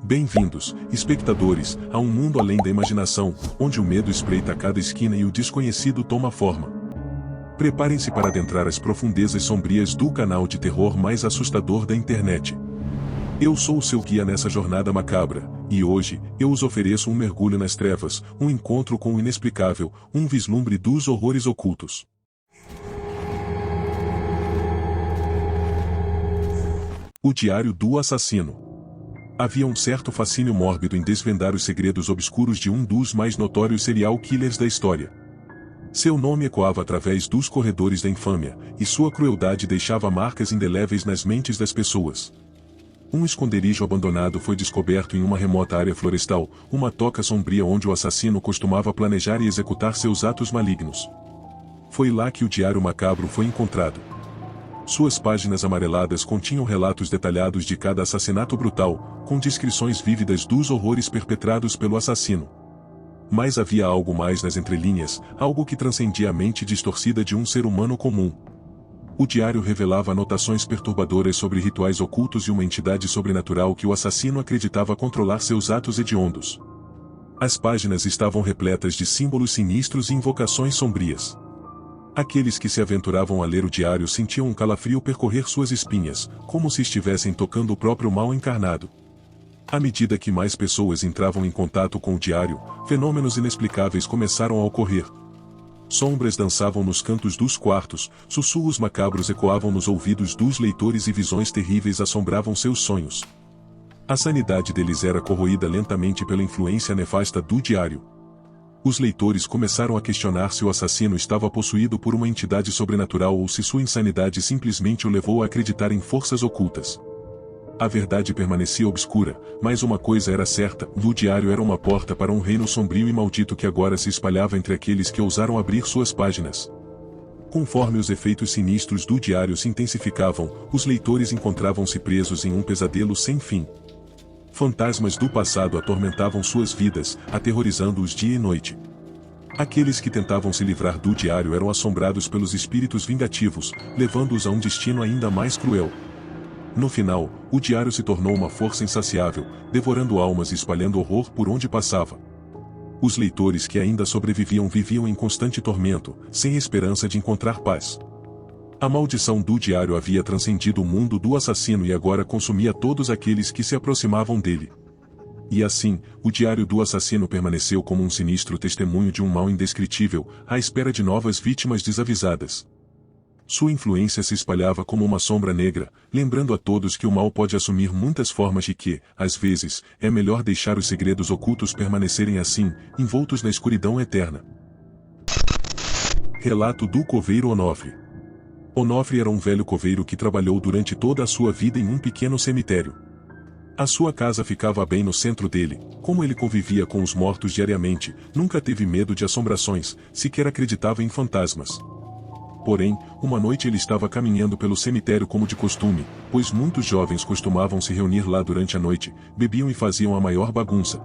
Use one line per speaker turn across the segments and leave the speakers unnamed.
Bem-vindos, espectadores, a um mundo além da imaginação, onde o medo espreita a cada esquina e o desconhecido toma forma. Preparem-se para adentrar as profundezas sombrias do canal de terror mais assustador da internet. Eu sou o seu guia nessa jornada macabra, e hoje, eu os ofereço um mergulho nas trevas, um encontro com o inexplicável, um vislumbre dos horrores ocultos. O Diário do Assassino. Havia um certo fascínio mórbido em desvendar os segredos obscuros de um dos mais notórios serial killers da história. Seu nome ecoava através dos corredores da infâmia, e sua crueldade deixava marcas indeléveis nas mentes das pessoas. Um esconderijo abandonado foi descoberto em uma remota área florestal, uma toca sombria onde o assassino costumava planejar e executar seus atos malignos. Foi lá que o Diário Macabro foi encontrado. Suas páginas amareladas continham relatos detalhados de cada assassinato brutal, com descrições vívidas dos horrores perpetrados pelo assassino. Mas havia algo mais nas entrelinhas, algo que transcendia a mente distorcida de um ser humano comum. O diário revelava anotações perturbadoras sobre rituais ocultos e uma entidade sobrenatural que o assassino acreditava controlar seus atos hediondos. As páginas estavam repletas de símbolos sinistros e invocações sombrias. Aqueles que se aventuravam a ler o diário sentiam um calafrio percorrer suas espinhas, como se estivessem tocando o próprio mal encarnado. À medida que mais pessoas entravam em contato com o diário, fenômenos inexplicáveis começaram a ocorrer. Sombras dançavam nos cantos dos quartos, sussurros macabros ecoavam nos ouvidos dos leitores e visões terríveis assombravam seus sonhos. A sanidade deles era corroída lentamente pela influência nefasta do diário. Os leitores começaram a questionar se o assassino estava possuído por uma entidade sobrenatural ou se sua insanidade simplesmente o levou a acreditar em forças ocultas. A verdade permanecia obscura, mas uma coisa era certa: o diário era uma porta para um reino sombrio e maldito que agora se espalhava entre aqueles que ousaram abrir suas páginas. Conforme os efeitos sinistros do diário se intensificavam, os leitores encontravam-se presos em um pesadelo sem fim. Fantasmas do passado atormentavam suas vidas, aterrorizando-os dia e noite. Aqueles que tentavam se livrar do diário eram assombrados pelos espíritos vingativos, levando-os a um destino ainda mais cruel. No final, o diário se tornou uma força insaciável, devorando almas e espalhando horror por onde passava. Os leitores que ainda sobreviviam viviam em constante tormento, sem esperança de encontrar paz. A maldição do diário havia transcendido o mundo do assassino e agora consumia todos aqueles que se aproximavam dele. E assim, o diário do assassino permaneceu como um sinistro testemunho de um mal indescritível, à espera de novas vítimas desavisadas. Sua influência se espalhava como uma sombra negra, lembrando a todos que o mal pode assumir muitas formas e que, às vezes, é melhor deixar os segredos ocultos permanecerem assim, envoltos na escuridão eterna. Relato do coveiro Onofre. Onofre era um velho coveiro que trabalhou durante toda a sua vida em um pequeno cemitério. A sua casa ficava bem no centro dele. Como ele convivia com os mortos diariamente, nunca teve medo de assombrações, sequer acreditava em fantasmas. Porém, uma noite ele estava caminhando pelo cemitério como de costume, pois muitos jovens costumavam se reunir lá durante a noite, bebiam e faziam a maior bagunça.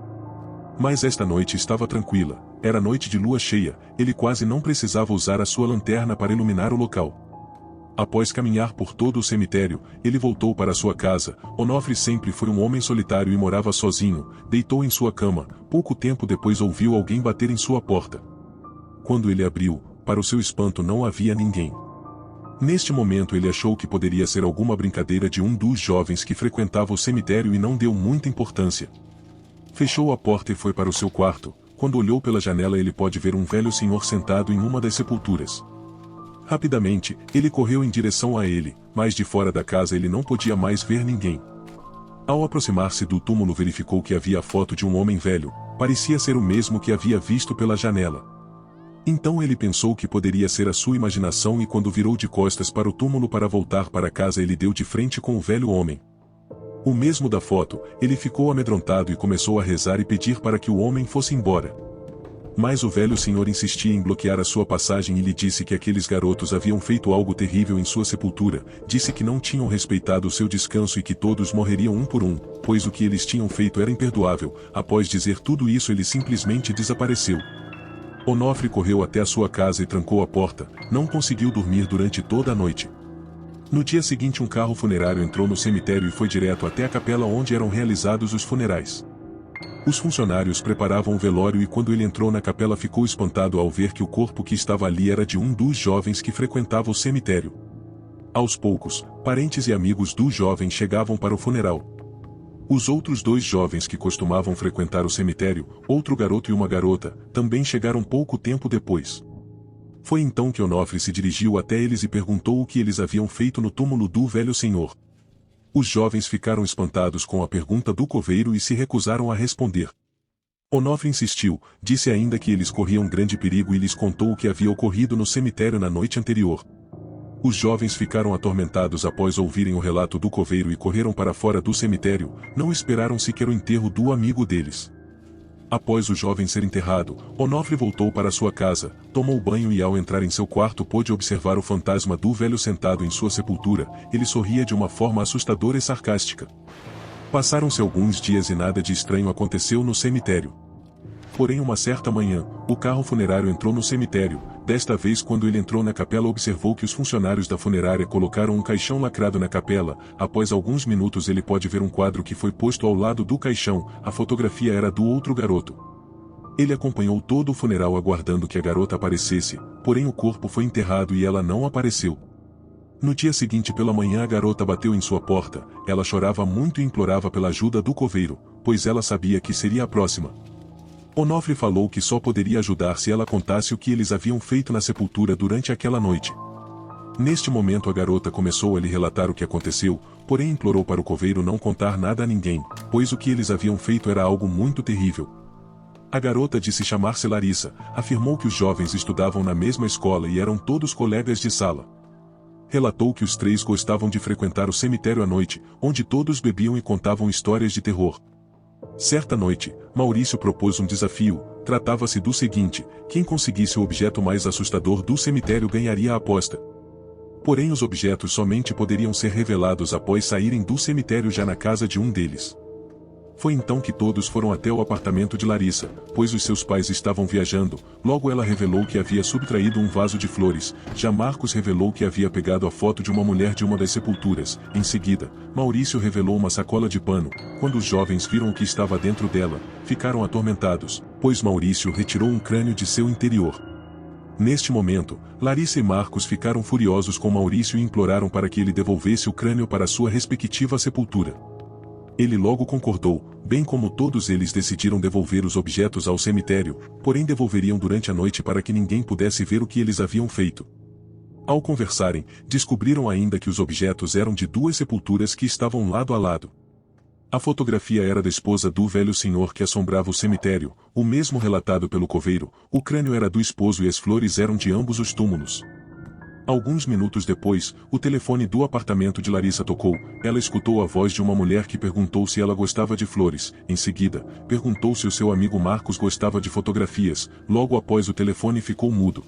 Mas esta noite estava tranquila, era noite de lua cheia, ele quase não precisava usar a sua lanterna para iluminar o local. Após caminhar por todo o cemitério, ele voltou para sua casa. Onofre sempre foi um homem solitário e morava sozinho, deitou em sua cama, pouco tempo depois ouviu alguém bater em sua porta. Quando ele abriu, para o seu espanto não havia ninguém. Neste momento ele achou que poderia ser alguma brincadeira de um dos jovens que frequentava o cemitério e não deu muita importância. Fechou a porta e foi para o seu quarto. Quando olhou pela janela ele pôde ver um velho senhor sentado em uma das sepulturas. Rapidamente, ele correu em direção a ele, mas de fora da casa ele não podia mais ver ninguém. Ao aproximar-se do túmulo verificou que havia a foto de um homem velho, parecia ser o mesmo que havia visto pela janela. Então ele pensou que poderia ser a sua imaginação e quando virou de costas para o túmulo para voltar para casa ele deu de frente com o velho homem. O mesmo da foto, ele ficou amedrontado e começou a rezar e pedir para que o homem fosse embora. Mas o velho senhor insistia em bloquear a sua passagem e lhe disse que aqueles garotos haviam feito algo terrível em sua sepultura, disse que não tinham respeitado o seu descanso e que todos morreriam um por um, pois o que eles tinham feito era imperdoável. Após dizer tudo isso ele simplesmente desapareceu. Onofre correu até a sua casa e trancou a porta, não conseguiu dormir durante toda a noite. No dia seguinte um carro funerário entrou no cemitério e foi direto até a capela onde eram realizados os funerais. Os funcionários preparavam o velório e quando ele entrou na capela ficou espantado ao ver que o corpo que estava ali era de um dos jovens que frequentava o cemitério. Aos poucos, parentes e amigos do jovem chegavam para o funeral. Os outros dois jovens que costumavam frequentar o cemitério, outro garoto e uma garota, também chegaram pouco tempo depois. Foi então que Onofre se dirigiu até eles e perguntou o que eles haviam feito no túmulo do velho senhor. Os jovens ficaram espantados com a pergunta do coveiro e se recusaram a responder. Onofre insistiu, disse ainda que eles corriam grande perigo e lhes contou o que havia ocorrido no cemitério na noite anterior. Os jovens ficaram atormentados após ouvirem o relato do coveiro e correram para fora do cemitério, não esperaram sequer o enterro do amigo deles. Após o jovem ser enterrado, Onofre voltou para sua casa, tomou banho e ao entrar em seu quarto pôde observar o fantasma do velho sentado em sua sepultura. Ele sorria de uma forma assustadora e sarcástica. Passaram-se alguns dias e nada de estranho aconteceu no cemitério. Porém uma certa manhã, o carro funerário entrou no cemitério. Desta vez quando ele entrou na capela observou que os funcionários da funerária colocaram um caixão lacrado na capela. Após alguns minutos ele pode ver um quadro que foi posto ao lado do caixão. A fotografia era do outro garoto. Ele acompanhou todo o funeral aguardando que a garota aparecesse, porém o corpo foi enterrado e ela não apareceu. No dia seguinte pela manhã a garota bateu em sua porta. Ela chorava muito e implorava pela ajuda do coveiro, pois ela sabia que seria a próxima. Onofre falou que só poderia ajudar se ela contasse o que eles haviam feito na sepultura durante aquela noite. Neste momento a garota começou a lhe relatar o que aconteceu, porém implorou para o coveiro não contar nada a ninguém, pois o que eles haviam feito era algo muito terrível. A garota disse chamar-se Larissa, afirmou que os jovens estudavam na mesma escola e eram todos colegas de sala. Relatou que os três gostavam de frequentar o cemitério à noite, onde todos bebiam e contavam histórias de terror. Certa noite, Maurício propôs um desafio. Tratava-se do seguinte: quem conseguisse o objeto mais assustador do cemitério ganharia a aposta. Porém os objetos somente poderiam ser revelados após saírem do cemitério já na casa de um deles. Foi então que todos foram até o apartamento de Larissa, pois os seus pais estavam viajando. Logo ela revelou que havia subtraído um vaso de flores. Já Marcos revelou que havia pegado a foto de uma mulher de uma das sepulturas. Em seguida, Maurício revelou uma sacola de pano. Quando os jovens viram o que estava dentro dela, ficaram atormentados, pois Maurício retirou um crânio de seu interior. Neste momento, Larissa e Marcos ficaram furiosos com Maurício e imploraram para que ele devolvesse o crânio para sua respectiva sepultura. Ele logo concordou, bem como todos eles decidiram devolver os objetos ao cemitério, porém devolveriam durante a noite para que ninguém pudesse ver o que eles haviam feito. Ao conversarem, descobriram ainda que os objetos eram de duas sepulturas que estavam lado a lado. A fotografia era da esposa do velho senhor que assombrava o cemitério, o mesmo relatado pelo coveiro. O crânio era do esposo e as flores eram de ambos os túmulos. Alguns minutos depois, o telefone do apartamento de Larissa tocou. Ela escutou a voz de uma mulher que perguntou se ela gostava de flores. Em seguida, perguntou se o seu amigo Marcos gostava de fotografias. Logo após o telefone ficou mudo.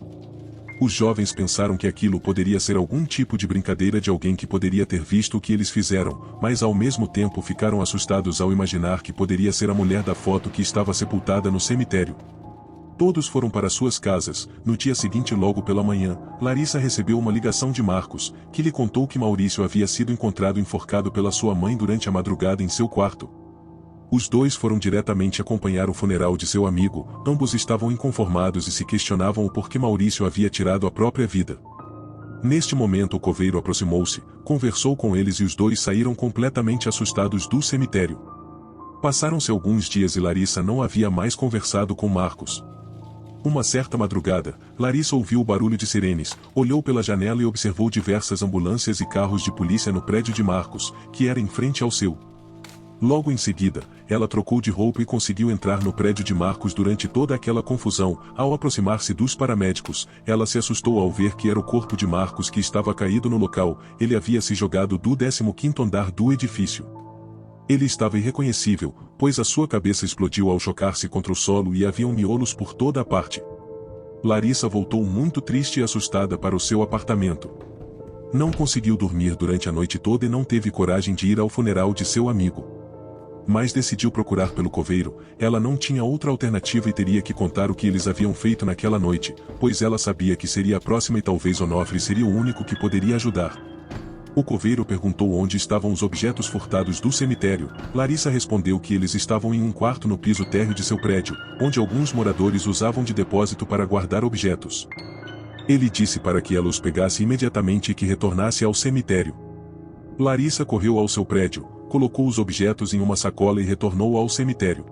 Os jovens pensaram que aquilo poderia ser algum tipo de brincadeira de alguém que poderia ter visto o que eles fizeram, mas ao mesmo tempo ficaram assustados ao imaginar que poderia ser a mulher da foto que estava sepultada no cemitério. Todos foram para suas casas. No dia seguinte logo pela manhã, Larissa recebeu uma ligação de Marcos, que lhe contou que Maurício havia sido encontrado enforcado pela sua mãe durante a madrugada em seu quarto. Os dois foram diretamente acompanhar o funeral de seu amigo. Ambos estavam inconformados e se questionavam o porquê Maurício havia tirado a própria vida. Neste momento o coveiro aproximou-se, conversou com eles e os dois saíram completamente assustados do cemitério. Passaram-se alguns dias e Larissa não havia mais conversado com Marcos. Uma certa madrugada, Larissa ouviu o barulho de sirenes, olhou pela janela e observou diversas ambulâncias e carros de polícia no prédio de Marcos, que era em frente ao seu. Logo em seguida, ela trocou de roupa e conseguiu entrar no prédio de Marcos durante toda aquela confusão. Ao aproximar-se dos paramédicos, ela se assustou ao ver que era o corpo de Marcos que estava caído no local. Ele havia se jogado do 15º andar do edifício. Ele estava irreconhecível, pois a sua cabeça explodiu ao chocar-se contra o solo e haviam miolos por toda a parte. Larissa voltou muito triste e assustada para o seu apartamento. Não conseguiu dormir durante a noite toda e não teve coragem de ir ao funeral de seu amigo. Mas decidiu procurar pelo coveiro. Ela não tinha outra alternativa e teria que contar o que eles haviam feito naquela noite, pois ela sabia que seria a próxima e talvez Onofre seria o único que poderia ajudar. O coveiro perguntou onde estavam os objetos furtados do cemitério. Larissa respondeu que eles estavam em um quarto no piso térreo de seu prédio, onde alguns moradores usavam de depósito para guardar objetos. Ele disse para que ela os pegasse imediatamente e que retornasse ao cemitério. Larissa correu ao seu prédio, colocou os objetos em uma sacola e retornou ao cemitério.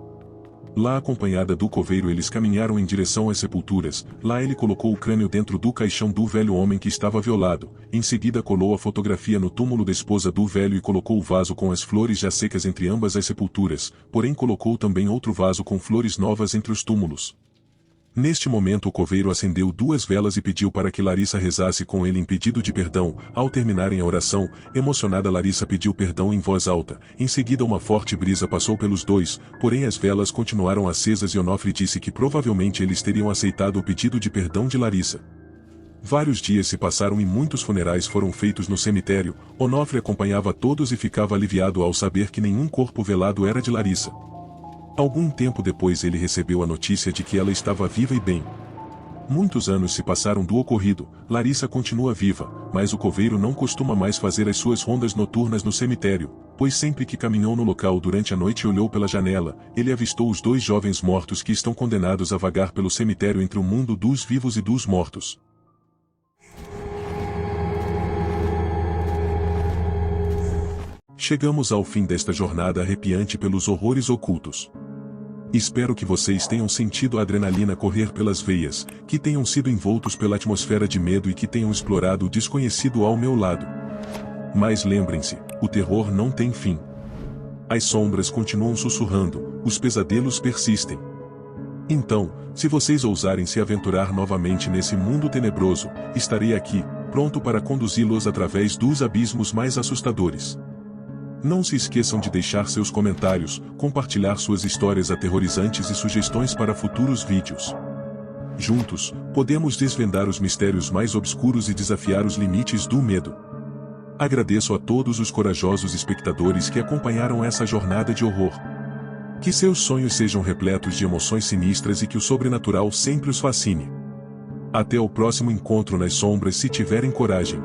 Lá, acompanhada do coveiro, eles caminharam em direção às sepulturas. Lá ele colocou o crânio dentro do caixão do velho homem que estava violado. Em seguida colou a fotografia no túmulo da esposa do velho e colocou o vaso com as flores já secas entre ambas as sepulturas, porém colocou também outro vaso com flores novas entre os túmulos. Neste momento o coveiro acendeu 2 velas e pediu para que Larissa rezasse com ele em pedido de perdão. Ao terminarem a oração, emocionada, Larissa pediu perdão em voz alta. Em seguida uma forte brisa passou pelos dois, porém as velas continuaram acesas e Onofre disse que provavelmente eles teriam aceitado o pedido de perdão de Larissa. Vários dias se passaram e muitos funerais foram feitos no cemitério. Onofre acompanhava todos e ficava aliviado ao saber que nenhum corpo velado era de Larissa. Algum tempo depois ele recebeu a notícia de que ela estava viva e bem. Muitos anos se passaram do ocorrido. Larissa continua viva, mas o coveiro não costuma mais fazer as suas rondas noturnas no cemitério, pois sempre que caminhou no local durante a noite e olhou pela janela, ele avistou os 2 jovens mortos que estão condenados a vagar pelo cemitério entre o mundo dos vivos e dos mortos. Chegamos ao fim desta jornada arrepiante pelos horrores ocultos. Espero que vocês tenham sentido a adrenalina correr pelas veias, que tenham sido envoltos pela atmosfera de medo e que tenham explorado o desconhecido ao meu lado. Mas lembrem-se, o terror não tem fim. As sombras continuam sussurrando, os pesadelos persistem. Então, se vocês ousarem se aventurar novamente nesse mundo tenebroso, estarei aqui, pronto para conduzi-los através dos abismos mais assustadores. Não se esqueçam de deixar seus comentários, compartilhar suas histórias aterrorizantes e sugestões para futuros vídeos. Juntos, podemos desvendar os mistérios mais obscuros e desafiar os limites do medo. Agradeço a todos os corajosos espectadores que acompanharam essa jornada de horror. Que seus sonhos sejam repletos de emoções sinistras e que o sobrenatural sempre os fascine. Até o próximo encontro nas sombras, se tiverem coragem.